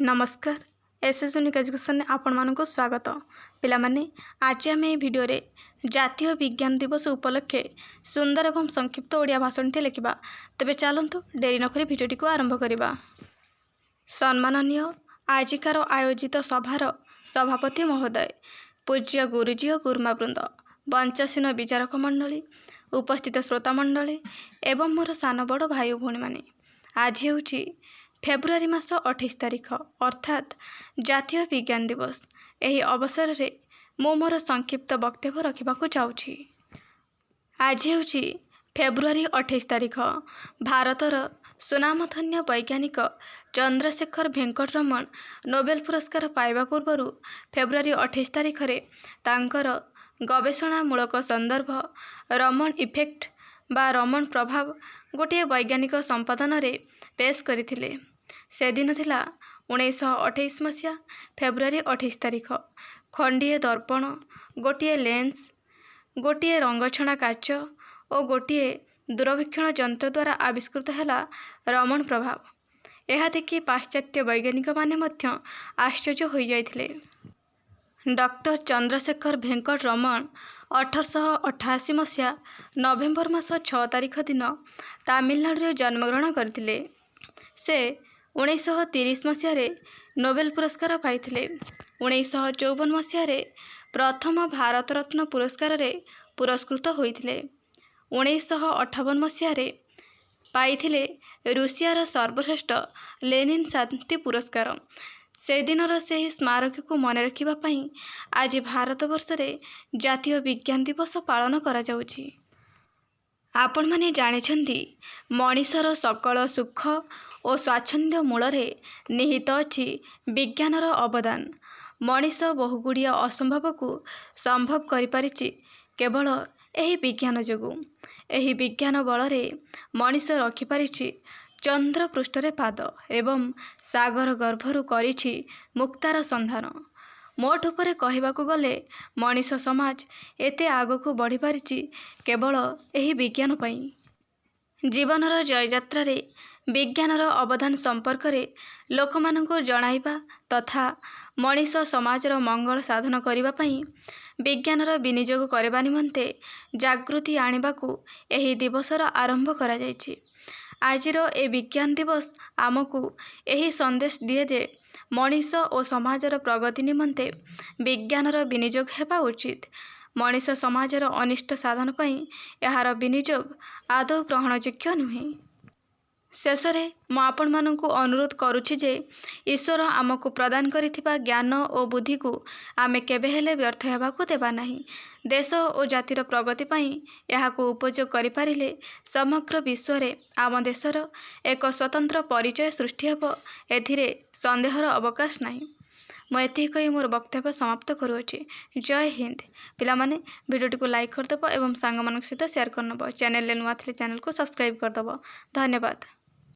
नमस्कार SS unique education आपण मानक स्वागत पिला माने आज आम भिडियो रे जातीय विज्ञान दिवस उपलक्षे सुंदर एवं संक्षिप्त ओडिया भाषण टे लिखा। तेबे चलतु डेरी नकरी भिडियोटी को आरंभ करवा। सम्माननीय आजिकार आयोजित सभार सभापति महोदय, पूज्य गुरुजी और गुरुमावृंद, वंचासीन विचारक मंडली, उपस्थित श्रोता मंडली एवं मोर सान बड़ भाई भौणी माने, आज हेउची फेब्रुआरी मास 28 तारिख अर्थात जातीय विज्ञान दिवस। यही अवसर रे मो मोर संक्षिप्त वक्तव्य रखा चाहूँगी। आज हेउची फेब्रुआरी 28 तारिख भारतर सुनामधन्य वैज्ञानिक चंद्रशेखर भेंकट रमण नोबेल पुरस्कार पाइबा पूर्व फेब्रुआरी 28 तारिख रे तांकर गवेषणामूलक संदर्भ रमण इफेक्ट बा रमण प्रभाव गोटे वैज्ञानिक संपादन रे पेश करथिले। से दिन थिला 1928 मसीहा फेब्रुआरी 28 तारिख। खंडीय दर्पण, गोटे लेंस, गोटे रंगछणा काच और गोटे दूरवीक्षण यंत्र द्वारा आविष्कृत है रमण प्रभाव। यह देखि पाश्चात्य वैज्ञानिक माने मध्य आश्चर्य हो जाइथिले। डॉक्टर चंद्रशेखर भेंकट रमण 1888 मसीहा नवेम्बर मास 6 तारिख दिन तामिलनाडु जन्मग्रहण करथिले। से 1930 मसीह नोबेल पुरस्कार पाइथिले। 1954 मसीह प्रथम भारत रत्न पुरस्कार रे पुरस्कृत होइथिले। 1958 मसीह पाइथिले रूसियार सर्वश्रेष्ठ लेनिन शांति पुरस्कार। से दिनर से स्मारक को मन रखिबा पई आज भारत वर्ष रे जातीय विज्ञान दिवस पालन करा जाउछि। आपण माने जानिछन्ती मनीषर सकल सुख और स्वाच्छंद्य मूल निहित अछि विज्ञानर अवदान। मनीष बहुगुड़िय असंभव को संभव करिपारिछि केवल एही विज्ञान जोगु। एही विज्ञान बल रे मनीष रखिपारिछि चंद्र पृष्ठरे पाद एवं सागर गर्भरु करिछि मुक्तार संधान। मोट उपरे कहबाकू गले मनीष समाज एते आगकू बढ़ी पारिछि केवल एही विज्ञान पई। जीवनर जययात्रा रे विज्ञानर अवदान संपर्क रे लोकमानंको जणाइबा तथा मनीष समाजर मंगल साधन करिबा पई विज्ञानर विनियोग करबा निमंते जागृति आनिबाकू एही दिवसर आरंभ करा जायछि। आजिर ए विज्ञान दिवस आमको एही संदेश दिए जे मनीष और समाजर प्रगति निमंते विज्ञानर विनियोग हेबा उचित। मनीष समाजर अनिष्ट साधन पई एहार विनियोग आदौ ग्रहणयोग्य नुहे। शेषरे मु आपण मानकु अनुरोध करुछि जे ईश्वर आमको प्रदान करिथिबा ज्ञान और बुद्धि को आमे केबे हेले व्यर्थ हेबाकू देबा नाही। देश और जातिर प्रगति पई एहाकू उपयोग करि पारिले समग्र विश्व रे आम देशर एक स्वतंत्र परिचय सृष्टि हेबो, एथिरे संदेहर अवकाश नाही। मु एति कहि मोर वक्तव्य समाप्त करूछि। जय हिंद। पिला माने वीडियोटी को लाइक करदब एवं सांग मानक सहित शेयर करनब। चैनल ले नुआ थिले चैनल को सब्सक्राइब करदब। धन्यवाद।